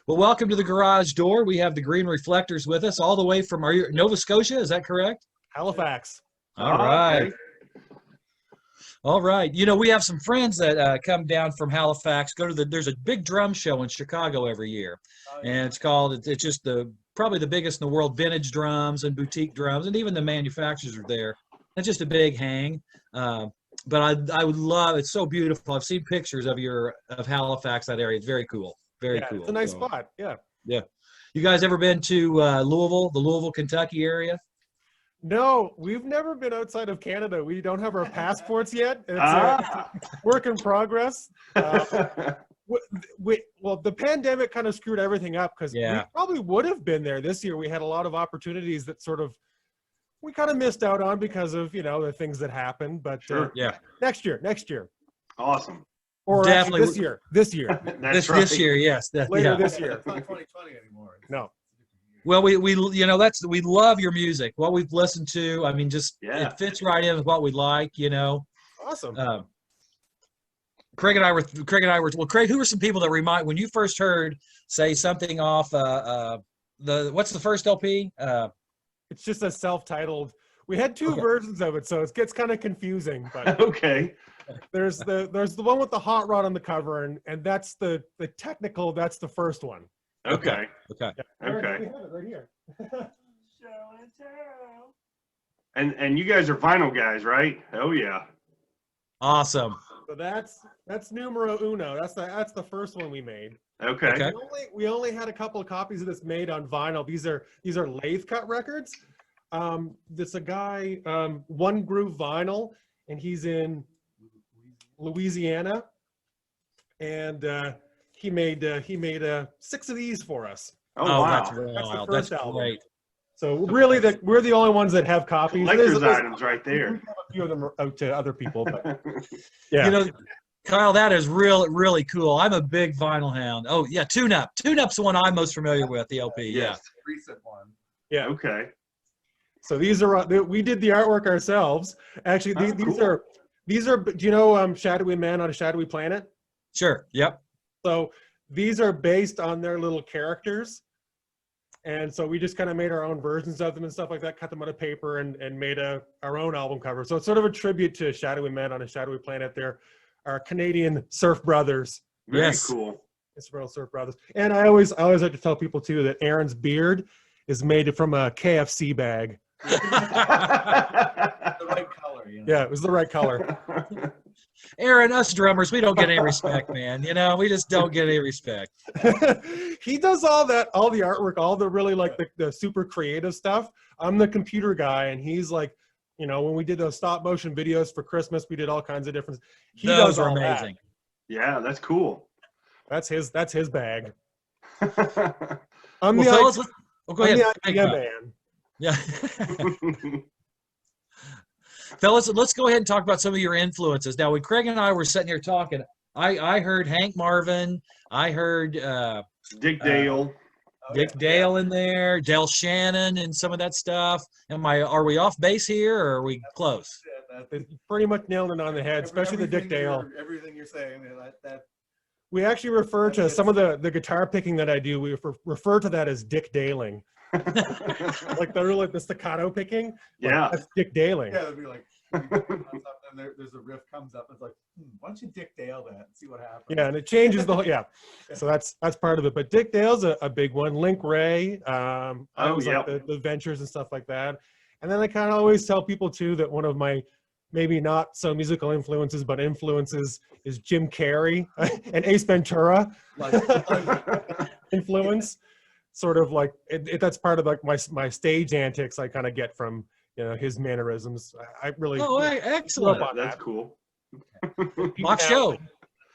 Well, welcome to the garage door. We have the Green Reflectors with us all the way from Nova Scotia. Is that correct? Halifax. All right. Okay. All right. You know, we have some friends that come down from Halifax, there's a big drum show in Chicago every year. And it's just probably the biggest in the world, vintage drums and boutique drums, and even the manufacturers are there. It's just a big hang. But I would love, it's so beautiful. I've seen pictures of Halifax, that area. It's very cool. Very cool. It's a nice spot. Yeah. Yeah. You guys ever been to Louisville, the Louisville, Kentucky area? No, we've never been outside of Canada. We don't have our passports yet. It's a work in progress. Well, the pandemic kind of screwed everything up because we probably would have been there this year. We had a lot of opportunities that we kind of missed out on because of, the things that happened. But next year. Awesome. Or definitely this year. This year, yes. Later this year. It's not 2020 anymore. No. Well, we love your music. What we've listened to, I mean, it fits right in with what we like, Awesome. Craig and I were. Well, Craig, who were some people that when you first heard, say, something off what's the first LP? It's just a self-titled. We had two versions of it, so it gets kind of confusing. But Okay. there's the one with the hot rod on the cover, and that's the technical. That's the first one. Okay. Okay. Yeah. Okay. We have it right here. Show and tell. And you guys are vinyl guys, right? Oh yeah. Awesome. So that's numero uno. That's the first one we made. Okay. Okay. We only had a couple of copies of this made on vinyl. These are lathe cut records. There's a guy, One Groove Vinyl, and he's in Louisiana, and he made 6 of these for us. Oh wow. That's That's the wild. first That's album. great. So really, we're the only ones that have copies. Collector's There's items right there. a few of them are out to other people, but yeah. Kyle, that is really cool. I'm a big vinyl hound. Oh yeah, Tune Up. Tune Up's the one I'm most familiar with. The LP. Yes. Recent one. Yeah. Okay. So these are we did the artwork ourselves. Actually, these are. Do you know Shadowy Man on a Shadowy Planet? Sure. Yep. So these are based on their little characters. And so we just kind of made our own versions of them and stuff like that, cut them out of paper and made our own album cover. So it's sort of a tribute to Shadowy Man on a Shadowy Planet. They're our Canadian surf brothers. Very cool. Israel surf brothers. And I always like to tell people too that Aaron's beard is made from a KFC bag. The right color, Yeah, it was the right color. Aaron, us drummers, we don't get any respect, man. We just don't get any respect. He does all the artwork, all the really like the super creative stuff. I'm the computer guy, and he's like, when we did those stop motion videos for Christmas, we did all kinds of different. Those are amazing. Yeah, that's cool. That's his bag. Go ahead. The idea man. Yeah. Fellas, let's go ahead and talk about some of your influences. Now, when Craig and I were sitting here talking, I heard Hank Marvin. I heard Dick Dale. Dick Dale in there, Del Shannon and some of that stuff. Are we off base here or are we close? Pretty much nailed it on the head, especially the Dick Dale. Everything you're saying, that We actually refer to some of the guitar picking that I do. We refer to that as Dick Daling. Like the staccato picking. Yeah. That's Dick Daling. yeah, it'd be like, and there's a riff comes up. It's like, why don't you Dick Dale that and see what happens? Yeah, and it changes the whole. Yeah, so that's part of it. But Dick Dale's a big one. Link Ray. I always like the Ventures and stuff like that. And then I kind of always tell people too that one of my maybe not so musical influences, but influences is Jim Carrey and Ace Ventura influence. Sort of like that's part of like my stage antics I kind of get from his mannerisms. I really excellent. That's cool. Mock show.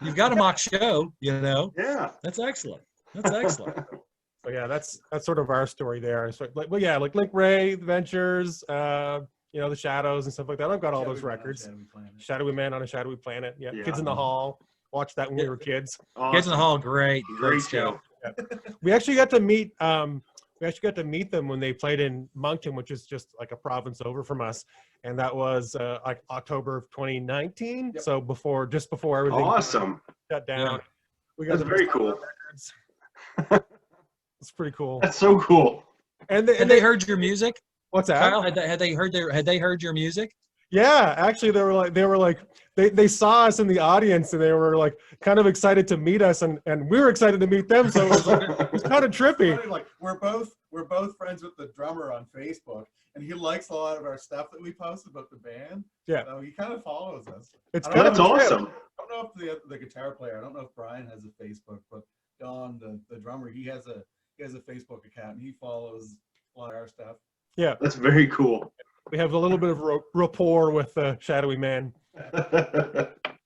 You've got a mock show, Yeah. That's excellent. That's excellent. So yeah, that's sort of our story there. So like Link Ray, the Ventures, the Shadows and stuff like that. I've got all those records. Shadowy Man on a Shadowy Planet. Yeah. Kids in the Hall. Watched that when we were kids. Awesome. Kids in the Hall, great show. Yeah. We actually got to meet them when they played in Moncton, which is just like a province over from us, and that was like October of 2019. Yep. So just before everything awesome shut down. Yeah. We got That's very cool. It's pretty cool. That's so cool. And Had they heard your music, what's that? Kyle? Had they heard your music? Yeah, actually, they were like they saw us in the audience, and they were like kind of excited to meet us, and we were excited to meet them. So it was kind of trippy. Funny, like we're both friends with the drummer on Facebook, and he likes a lot of our stuff that we post about the band. Yeah. So he kind of follows us. It's I don't kind That's of know- awesome. I don't know if the guitar player, I don't know if Brian has a Facebook, but Don, the drummer, he has a Facebook account, and he follows a lot of our stuff. Yeah, That's very cool. we have a little bit of rapport with Shadowy Man.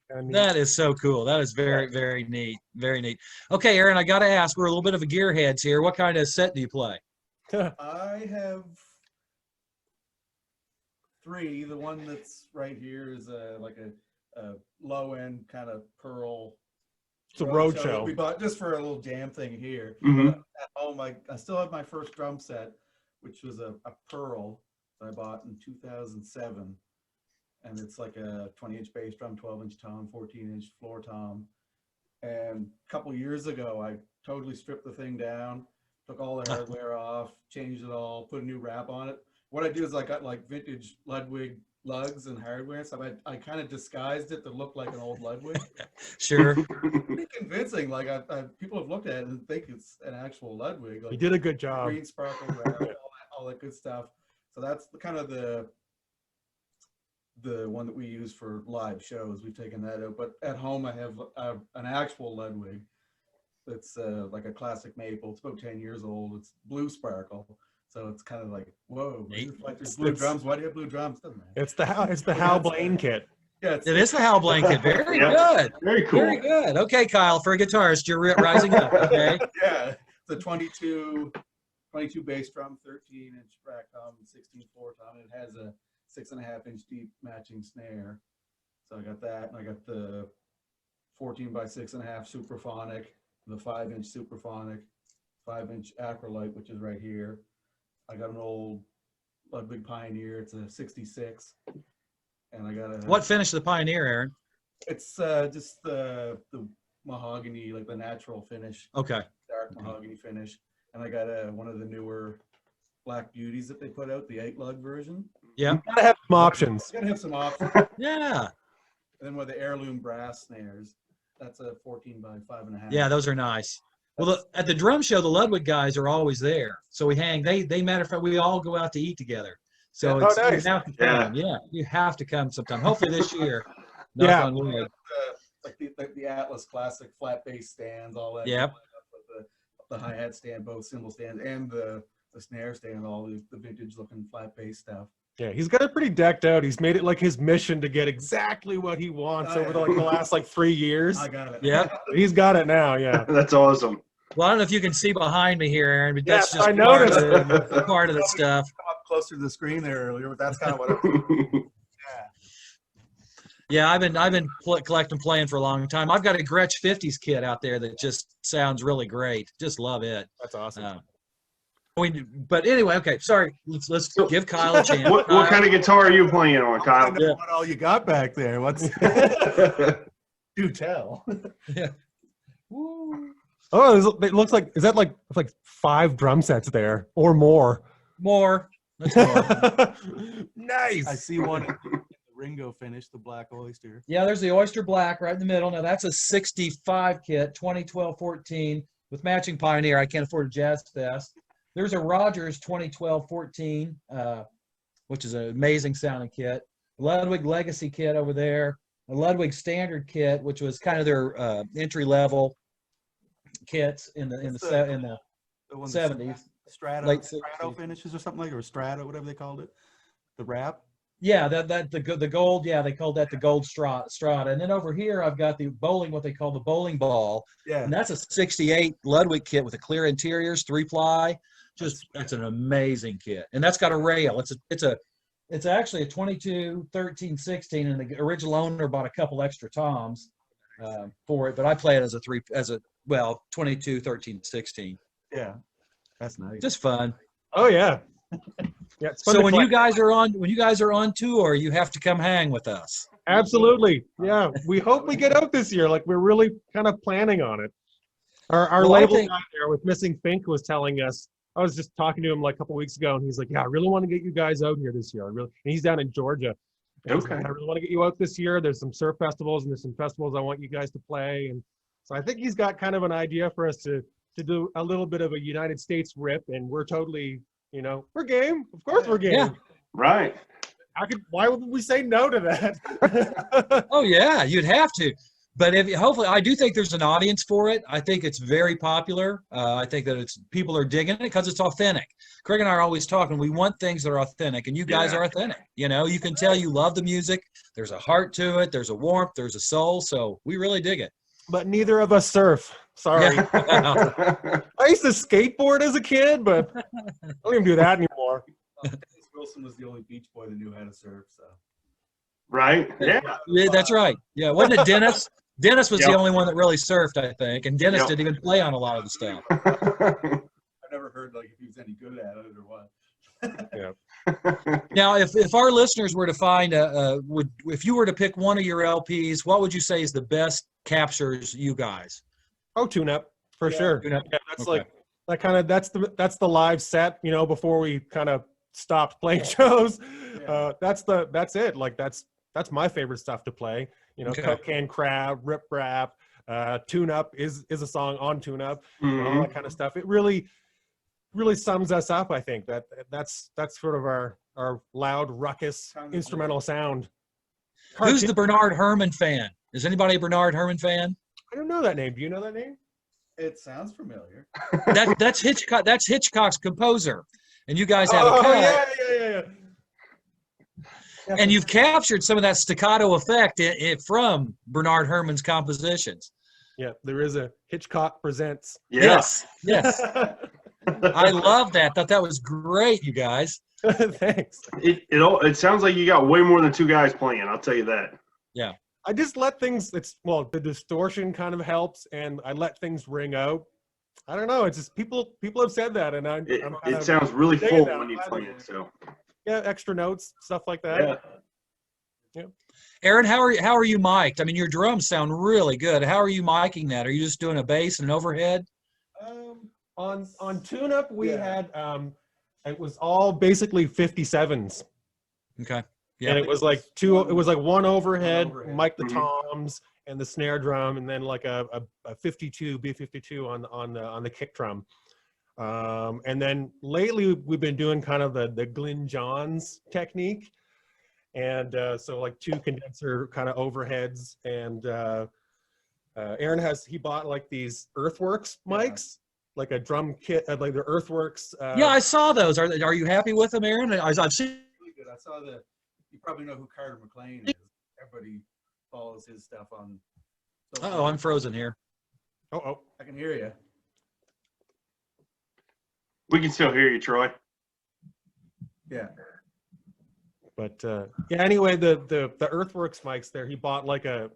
And That is so cool. That is very, very neat. Very neat. Okay, Aaron, I got to ask, we're a little bit of a gearheads here. What kind of set do you play? I have 3. The one that's right here is like a low end kind of pearl. It's a that roadshow. we bought just for a little jam thing here. Mhm. At home, I still have my first drum set, which was a pearl that I bought in 2007. And it's like a 20-inch bass drum, 12-inch tom, 14-inch floor tom. And a couple years ago, I totally stripped the thing down, took all the hardware off, changed it all, put a new wrap on it. What I do is I got like vintage Ludwig lugs and hardware and stuff. I kind of disguised it to look like an old Ludwig. Sure. Pretty convincing. Like people have looked at it and think it's an actual Ludwig. Like You did a good job. green sparkle wrap, all that good stuff. So that's kind of the one that we use for live shows. We've taken that out, but at home I have an actual Ludwig that's like a classic maple. It's about 10 years old. It's blue sparkle, so it's kind of like, whoa, Neat. reflectors, blue drums. Why do you have blue drums? Doesn't matter. It's the Hal Blaine kit. Yeah, It is the Hal blanket. Very Yeah. good. Very cool. Very good. Okay, Kyle, for a guitarist, you're rising up. Okay. yeah. It's a 22 bass drum, 13-inch rack tom, 16 floor tom. It has a 6.5-inch deep matching snare. So I got that, and I got the 14 by 6.5 Supraphonic, the 5-inch Supraphonic, 5-inch Acrolite, which is right here. I got an old Ludwig Pioneer. It's a 66, and I got a. What finish the Pioneer, Aaron? It's just the mahogany, like the natural finish, Okay. dark mahogany finish, and I got one of the newer Black Beauties that they put out, the 8-lug version. Yeah. Gotta have some options. Gotta have some options. Yeah. And then with the Heirloom brass snares, that's a 14 by 5.5. Yeah, those are nice. Well, at the drum show, the Ludwig guys are always there. So we hang. They matter of fact, we all go out to eat together. So Oh, it's nice. you have to come. Yeah, you have to come sometime. Hopefully this year. Yeah. Knock on wood. Like the Atlas classic flat bass stands, all that. Yep. With the hi-hat stand, both cymbal stands, and the snare stand, all the vintage looking flat bass stuff. Yeah, he's got it pretty decked out. He's made it like his mission to get exactly what he wants over the last 3 years. I got it. Yep. He's got it now. Yeah. That's awesome. Well, I don't know if you can see behind me here, Aaron, but that's Yes, just I noticed. part of the stuff. Come up closer to the screen there earlier, but that's kind of what it Yeah, I've been collecting playing for a long time. I've got a Gretsch 50s kit out there that just sounds really great. Just love it. That's awesome. But anyway, okay. Sorry. Let's give Kyle a chance. What kind of guitar are you playing on, Kyle? I know what all you got back there. What's do tell? Yeah. Woo. Oh, it looks like, is that like 5 drum sets there or more? More. That's more. Nice. I see one in the Ringo finish, the Black Oyster. Yeah, there's the Oyster Black right in the middle. Now that's a 65 kit, 2012-14 with matching Pioneer. I can't afford a Jazz Fest. There's a Rogers 2012-14, which is an amazing sounding kit. Ludwig Legacy Kit over there. A Ludwig Standard Kit, which was kind of their entry level kits in the 70s. Strata, Late Strato 60s. finishes or something like, or Strata, whatever they called it. The wrap. Yeah, the gold. Yeah, they called that the gold strata. And then over here, I've got the bowling, what they call the bowling ball, Yeah. and that's a 68 Ludwig kit with a clear interiors, 3-ply. That's an amazing kit, and that's got a rail. It's actually a 22, 13, 16, and the original owner bought a couple extra toms for it, but I play it as a 22, 13, 16. Yeah. That's nice. Just fun. Oh yeah. Yeah. It's fun So to when collect. you guys are on tour, you have to come hang with us. Absolutely. Yeah. We hope we get out this year. Like we're really kind of planning on it. Our Well, I label think- guy there with Missing Fink was telling us, I was just talking to him like a couple weeks ago, and he's like, yeah, I really want to get you guys out here this year. And he's down in Georgia. And he's like, Okay. I really want to get you out this year. There's some surf festivals and there's some festivals I want you guys to play. And so I think he's got kind of an idea for us to do a little bit of a United States rip, and we're totally, we're game. Of course we're game. Yeah. Right. Why would we say no to that? Oh yeah, you'd have to. But hopefully, I do think there's an audience for it. I think it's very popular. I think that people are digging it because it's authentic. Craig and I are always talking. We want things that are authentic, and you guys are authentic. You can tell you love the music. There's a heart to it. There's a warmth. There's a soul. So we really dig it. But neither of us surf. Sorry. Yeah. I used to skateboard as a kid, but I don't even do that anymore. Dennis Wilson was the only Beach Boy that knew how to surf, so. Right. Yeah. Yeah, that's right. Yeah, wasn't it Dennis? Dennis was the Yep. only one that really surfed, I think, and Dennis Yep. didn't even play on a lot of the stuff. I never heard like if he was any good at it or what. Now, if our listeners were to find if you were to pick one of your LPs, what would you say is the best captures you guys? Oh, tune up for sure. Tune Up. Yeah, that's Okay. like that's the live set. Before we kind of stopped playing shows. That's it. Like that's my favorite stuff to play. Okay. Coke Can Crab, Rip Rap, Tune Up is a song on Tune Up, all that kind of stuff. It really sums us up. I think that's sort of our loud ruckus instrumental sound. Who's the Bernard Herrmann fan? Is anybody a Bernard Herrmann fan? I don't know that name. Do you know that name? It sounds familiar. That's Hitchcock. That's Hitchcock's composer, and you guys have a cut. Yeah. And you've captured some of that staccato effect from Bernard Herrmann's compositions. Yeah, there is a Hitchcock Presents. Yes. Yes. I love that. Thought that was great, you guys. Thanks. It sounds like you got way more than two guys playing. I'll tell you that. Yeah. I just let things. The distortion kind of helps, and I let things ring out. I don't know. It's just people have said that, and It sounds really digging full that. when you play it. So extra notes, stuff like that. yeah. Aaron, how are you mic'd? I mean, your drums sound really good. How are you miking that? Are you just doing a bass and an overhead? On Tune Up, we had it was all basically 57s. Okay. Yeah. And it was like one overhead, mic the Mhm. toms and the snare drum, and then like a 52 B52 on the kick drum. And then lately we've been doing kind of the Glyn Johns technique, and so like two condenser kind of overheads. And Aaron he bought like these Earthworks mics, like a drum kit, like the Earthworks. Yeah, I saw those. Are you happy with them, Aaron? I've seen. Really good. I saw you probably know who Carter McLean is. Everybody follows his stuff on. Oh, I'm frozen here. Oh. I can hear you. We can still hear you, Troy. Yeah. But anyway, the Earthworks mics there, he bought like a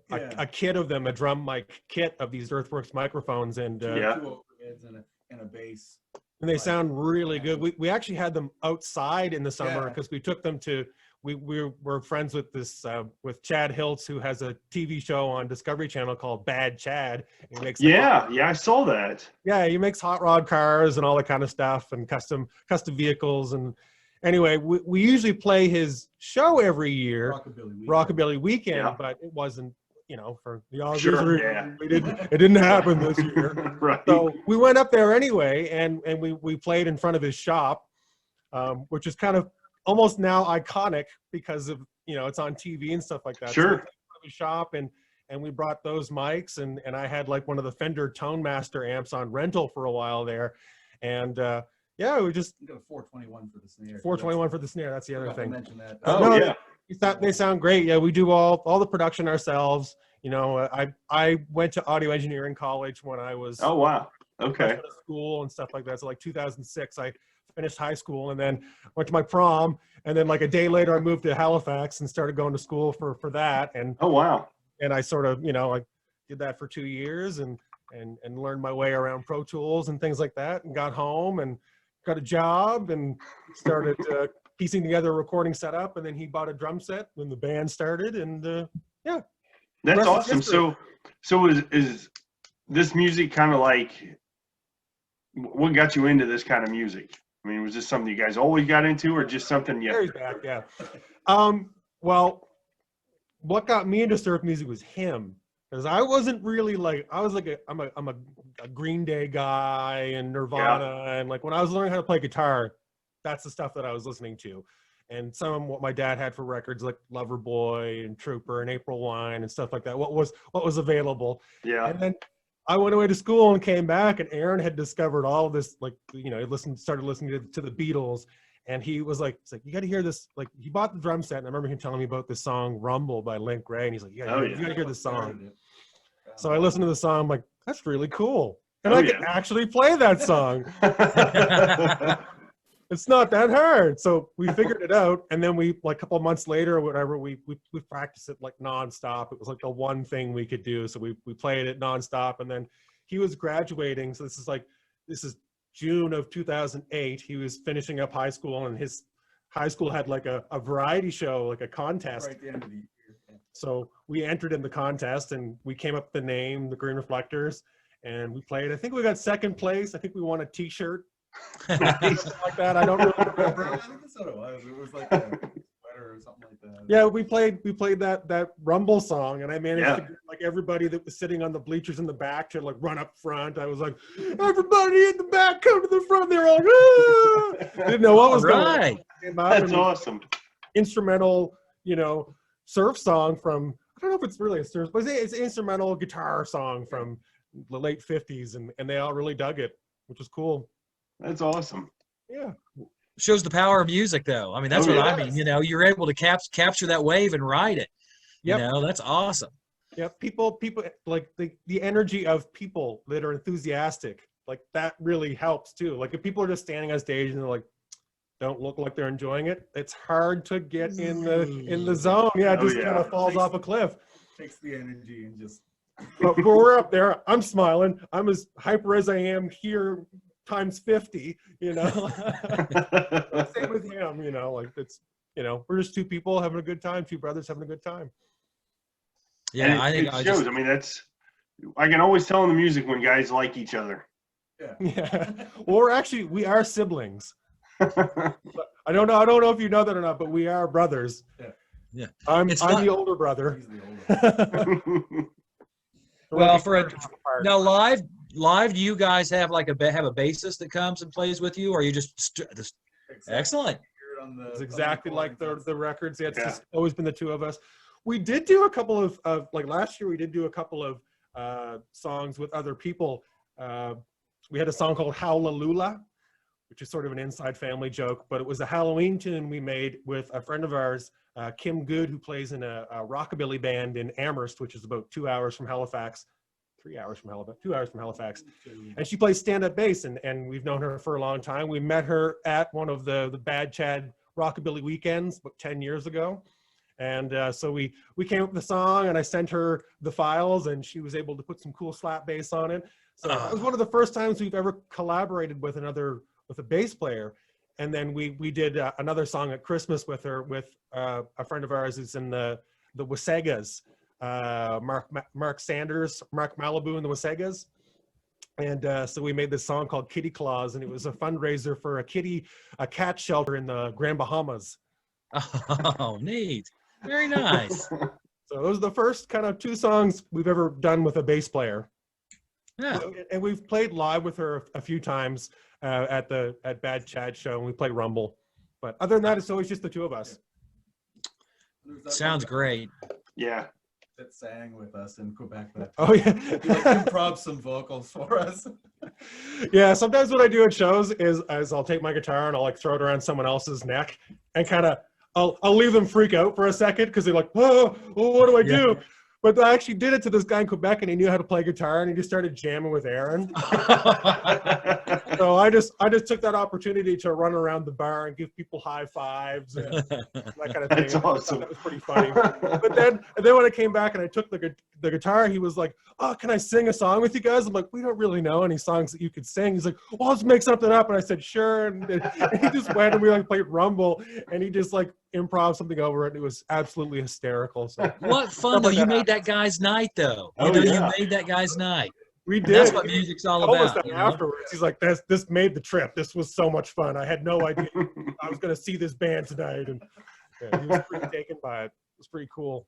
kit of them, a drum mic kit of these Earthworks microphones, and Two overheads and a bass. and they sound really good. We actually had them outside in the summer because we took them to. We were friends with with Chad Hiltz, who has a TV show on Discovery Channel called Bad Chad. He makes I saw that. Yeah, he makes hot rod cars and all that kind of stuff, and custom vehicles. And anyway, we usually play his show every year, Rockabilly Weekend, but it wasn't, for the obvious reason. It didn't happen this year. Right. So we went up there anyway, and we played in front of his shop, which is kind of almost now iconic because of, it's on TV and stuff like that. Sure. So we went to the shop and we brought those mics, and I had like one of the Fender Tone Master amps on rental for a while there. And we just You got a 421 for the snare. 421 for the snare. That's the other Forgot to thing. mention that. They sound great. Yeah, we do all the production ourselves. I went to audio engineering college when I was Oh wow. Okay. school and stuff like that. So like 2006, I finished high school and then went to my prom, and then like a day later I moved to Halifax and started going to school for that. And Oh wow. and I sort of I did that for 2 years and learned my way around Pro Tools and things like that, and got home and got a job and started piecing together a recording setup. And then he bought a drum set when the band started, and That's Rest is awesome. history. So is this music kind of like, what got you into this kind of music? I mean, was this something you guys always got into, or just something you? Gary's back, yeah. Well, what got me into surf music was him, because I wasn't really like, I was like I'm a Green Day guy and Nirvana, and like when I was learning how to play guitar, that's the stuff that I was listening to. And some of what my dad had for records, like Loverboy and Trooper and April Wine and stuff like that. What was available. Yeah. And then I went away to school and came back, and Aaron had discovered all of this, like, you know, he started listening to the Beatles, and he was like, it's like, you got to hear this. Like, he bought the drum set, and I remember him telling me about this song Rumble by Link Ray, and he's like, you got to hear this song. So I listened to the song, I'm like, that's really cool. And I can actually play that song. It's not that hard. So we figured it out. And then we, like a couple of months later or whatever, we practiced it like nonstop. It was like the one thing we could do. So we played it nonstop. And then he was graduating. So this is June of 2008. He was finishing up high school, and his high school had like a variety show, like a contest. Right at the end of the year. So we entered in the contest, and we came up with the name, the Green Reflectors, and we played. I think we got second place. I think we won a t-shirt. Something like that. I don't really remember. I think that's what it was. It was like a sweater or something like that. Yeah, we played that Rumble song, and I managed to get like everybody that was sitting on the bleachers in the back to like run up front. I was like, everybody in the back, come to the front. They were all like, ah! Didn't know what was going on. That's awesome. Instrumental, you know, surf song from, I don't know if it's really a surf, but it's an instrumental guitar song from the late 50s, and they all really dug it, which was cool. That's awesome. Yeah. Shows the power of music, though. I mean, that's what I mean. You know, you're able to capture that wave and ride it. You know, that's awesome. Yeah, people like the energy of people that are enthusiastic, like that really helps too. Like if people are just standing on stage and they're like, don't look like they're enjoying it, it's hard to get in the zone. Yeah, it just kind of falls off a cliff. Takes the energy and just. But when we're up there, I'm smiling. I'm as hyper as I am here times 50, you know. Same with him, you know, like it's, you know, we're just two people having a good time, two brothers having a good time. Yeah, I think it shows. I mean, I can always tell in the music when guys like each other. Yeah. Well, we are siblings. I don't know if you know that or not, but we are brothers. Yeah. I'm the older brother. He's the older. Well, now live, do you guys have like a bassist that comes and plays with you, or are you just excellent? It's exactly like the records. Yeah, it's just always been the two of us. We did do a couple of like last year. We did do a couple of songs with other people. We had a song called Howlalula, which is sort of an inside family joke, but it was a Halloween tune we made with a friend of ours, Kim Good, who plays in a rockabilly band in Amherst, which is about 2 hours from Halifax. 2 hours from Halifax. And she plays stand-up bass, and we've known her for a long time. We met her at one of the Bad Chad Rockabilly weekends about 10 years ago. And so we came up with the song, and I sent her the files, and she was able to put some cool slap bass on it. So it was one of the first times we've ever collaborated with a bass player. And then we did another song at Christmas with her, with a friend of ours who's in the Wasegas. Mark Sanders, Mark Malibu and the Wasegas. And so we made this song called Kitty Claus, and it was a fundraiser for a cat shelter in the Grand Bahamas. Oh, neat. Very nice. So those are the first kind of two songs we've ever done with a bass player. Yeah. And we've played live with her a few times at Bad Chad show, and we play Rumble. But other than that, it's always just the two of us. Sounds great. Yeah. That sang with us in Quebec. Oh yeah, improv some vocals for us. Yeah, sometimes what I do at shows is I'll take my guitar and I'll like throw it around someone else's neck and kind of I'll leave them freak out for a second because they're like, whoa, what do I do? But I actually did it to this guy in Quebec, and he knew how to play guitar, and he just started jamming with Aaron. So I just took that opportunity to run around the bar and give people high fives and that kind of thing. That's awesome. That was pretty funny. But then when I came back and I took the guitar, he was like, "Oh, can I sing a song with you guys?" I'm like, "We don't really know any songs that you could sing." He's like, "Well, let's make something up." And I said, "Sure." And he just went, and we like played Rumble, and he just like improv something over it. And it was absolutely hysterical. So what fun though! You made that guy's night though. You made that guy's night. We And did. that's what music's all Told us about. that You know? afterwards. He's like, this made the trip. This was so much fun. I had no idea I was going to see this band tonight. And yeah, he was pretty taken by it. It was pretty cool.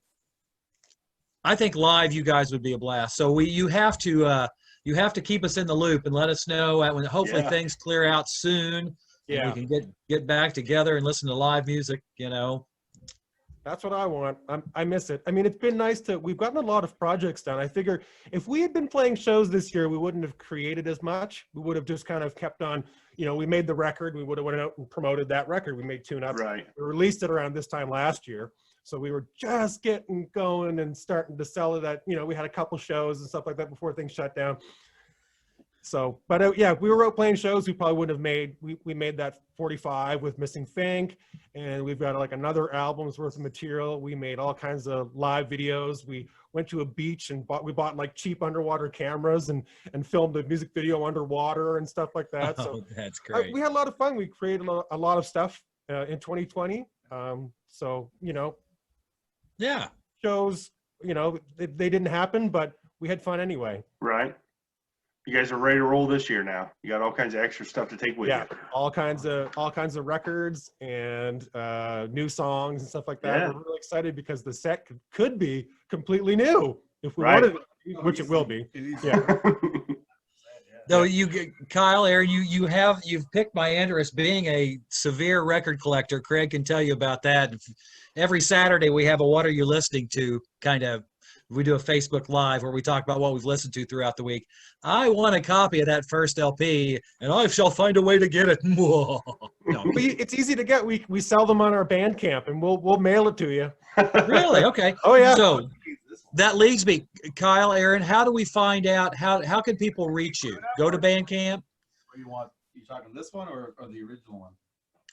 I think live you guys would be a blast. So you have to keep us in the loop and let us know when hopefully Yeah. things clear out soon. Yeah. And we can get back together and listen to live music, you know. That's what I want. I miss it. I mean, it's been nice we've gotten a lot of projects done. I figure if we had been playing shows this year, we wouldn't have created as much. We would have just kind of kept on, we made the record. We would have went out and promoted that record. We made Tune Up. Right. We released it around this time last year. So we were just getting going and starting to sell it at, we had a couple shows and stuff like that before things shut down. So, but yeah, if we were out playing shows, we probably wouldn't have we made that 45 with Missing Think, and we've got like another album's worth of material. We made all kinds of live videos. We went to a beach and we bought like cheap underwater cameras and filmed a music video underwater and stuff like that. So that's great. we had a lot of fun. We created a lot of stuff in 2020. So, Yeah. shows, they didn't happen, but we had fun anyway. Right. You guys are ready to roll this year now. You got all kinds of extra stuff to take with Yeah, you. all kinds of records and new songs and stuff like that. Yeah. We're really excited because the set could be completely new if we Right. wanted it, which it will be. Yeah. Though Kyle, Aaron, you've piqued my interest. Being a severe record collector, Craig can tell you about that. Every Saturday we have a "What Are You Listening To?" kind of. We do a Facebook Live where we talk about what we've listened to throughout the week. I want a copy of that first LP, and I shall find a way to get it. No. It's easy to get. We sell them on our Bandcamp, and we'll mail it to you. Really? Okay. Oh yeah. So that leads me, Kyle, Aaron. How do we find out? How can people reach you? Go to Bandcamp. Or you talking this one or the original one?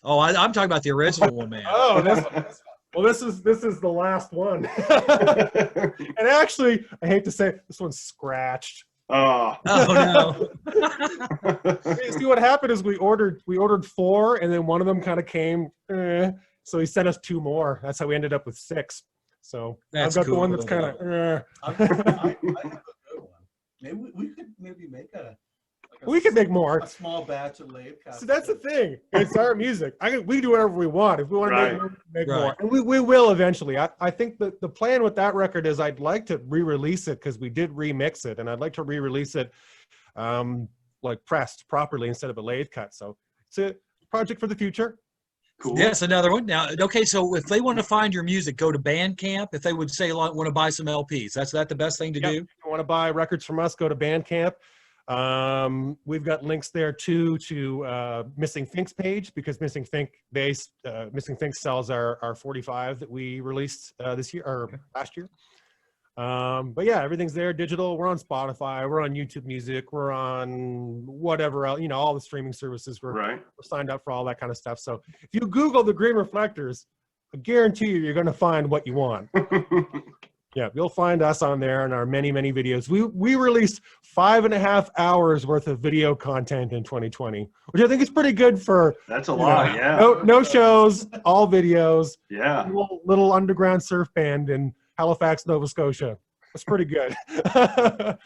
Oh, I'm talking about the original one, man. Oh, this is the last one. And actually, I hate to say it, this one's scratched. Oh. Oh no. See, what happened is we ordered 4, and then one of them kind of came. So he sent us 2 more. That's how we ended up with 6. So That's I've got the one cool. that's kind of. I have a good one. Maybe we could make We could make more. a small batch of lathe. So that's the thing. It's our music. We do whatever we want. If we want to Right. make more, we make Right. more. And we will eventually. I think that the plan with that record is I'd like to re-release it because we did remix it, and I'd like to re-release it like pressed properly instead of a lathe cut. So it's a project for the future. Cool. Yes, another one. Now, okay, so if they want to find your music, go to Bandcamp. If they would say want to buy some LPs, that's the best thing to Yep. do. If you want to buy records from us, go to Bandcamp. We've got links there too to Missing Think's page because Missing Think sells our 45 that we released this year or last year. But yeah, everything's there digital. We're on Spotify, we're on YouTube Music, we're on whatever else, all the streaming services. Right. We're signed up for all that kind of stuff. So if you Google the Green Reflectors, I guarantee you're going to find what you want. Yeah, you'll find us on there in our many, many videos. We released 5.5 hours worth of video content in 2020, which I think is pretty good for. That's a lot. Yeah. No shows, all videos. Yeah. Little underground surf band in Halifax, Nova Scotia. That's pretty good.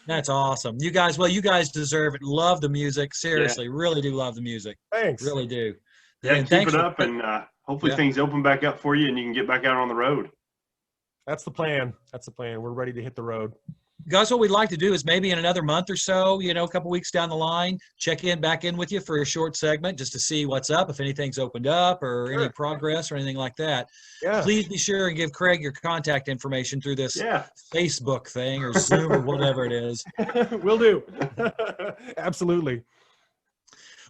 That's awesome. You guys deserve it. Love the music. Seriously, really do love the music. Thanks. Really do. Yeah. And Keep thanks it for- up, and hopefully Yeah. things open back up for you, and you can get back out on the road. That's the plan. We're ready to hit the road. Guys, what we'd like to do is maybe in another month or so, a couple weeks down the line, check back in with you for a short segment just to see what's up, if anything's opened up or any Sure. progress or anything like that. Yeah. Please be sure and give Craig your contact information through this Yeah. Facebook thing or Zoom or whatever it is. Will do. Absolutely.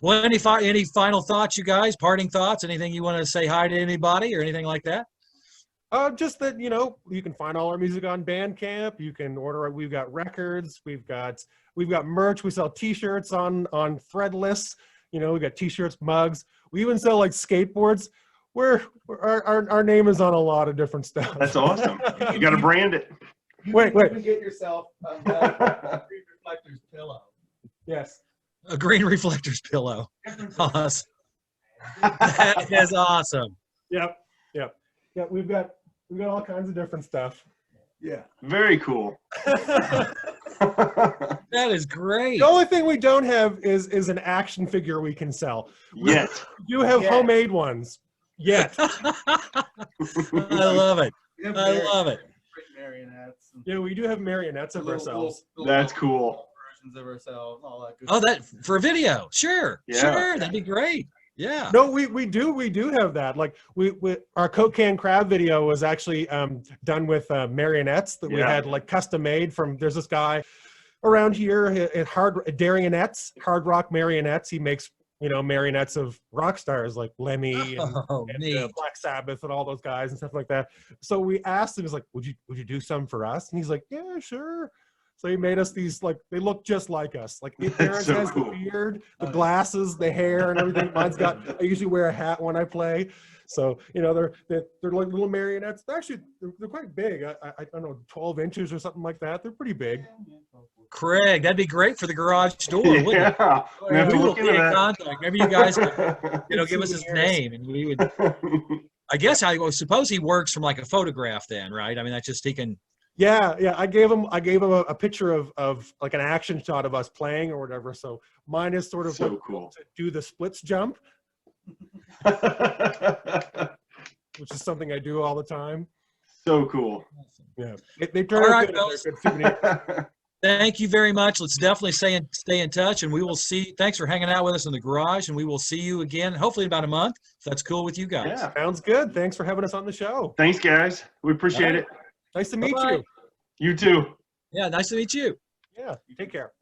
Well, any final thoughts, you guys? Parting thoughts? Anything you want to say hi to anybody or anything like that? Just that, you can find all our music on Bandcamp. You can order it. We've got records. We've got merch. We sell T-shirts on Threadless. We've got T-shirts, mugs. We even sell like skateboards. Our name is on a lot of different stuff. That's awesome. You got to brand it. Wait. You can get yourself a Green Reflectors pillow. Yes. A Green Reflectors pillow. Awesome. That is awesome. Yep. Yeah, we've got all kinds of different stuff. Yeah. Very cool. That is great. The only thing we don't have is an action figure we can sell. Yet. We do have Yes. homemade ones. Yet. I love it. We have I love it. marionettes. And Yeah, we do have marionettes of ourselves. That's cool. versions of ourselves, all that good Oh, stuff. that for a video. Sure. Yeah. Sure. That'd be great. Yeah. No, we do have that. Like we our Coke can crab video was actually done with marionettes that we Yeah. had like custom made from. There's this guy around here at Hard Rock Marionettes. He makes marionettes of rock stars like Lemmy and, Oh, and neat. Black Sabbath and all those guys and stuff like that. So we asked him, he's like, would you do some for us? And he's like, yeah, sure. So he made us these, like, they look just like us. Like Aaron so has cool. the beard, the glasses, the hair, and everything. Mine's got. I usually wear a hat when I play. So they're like little marionettes. Actually, they're quite big. I don't know, 12 inches or something like that. They're pretty big. Craig, that'd be great for the garage door, wouldn't it? Yeah. We have to We will look be into in that. contact. Maybe you guys could, give us his Souvenirs. name, and we would. I guess I suppose he works from like a photograph, then, right? I mean, that's just he can. Yeah. I gave him a picture of like an action shot of us playing or whatever. So mine is sort of So like cool. to do the splits jump, which is something I do all the time. So cool. Yeah, they turn All out right, good. fellas. They're good souvenirs. Thank you very much. Let's definitely stay in touch, and we will see. Thanks for hanging out with us in the garage, and we will see you again, hopefully in about a month, if that's cool with you guys. Yeah. Sounds good. Thanks for having us on the show. Thanks, guys. We appreciate All right. it. Nice to meet Bye-bye. you. You too. Yeah, nice to meet you. Yeah, take care.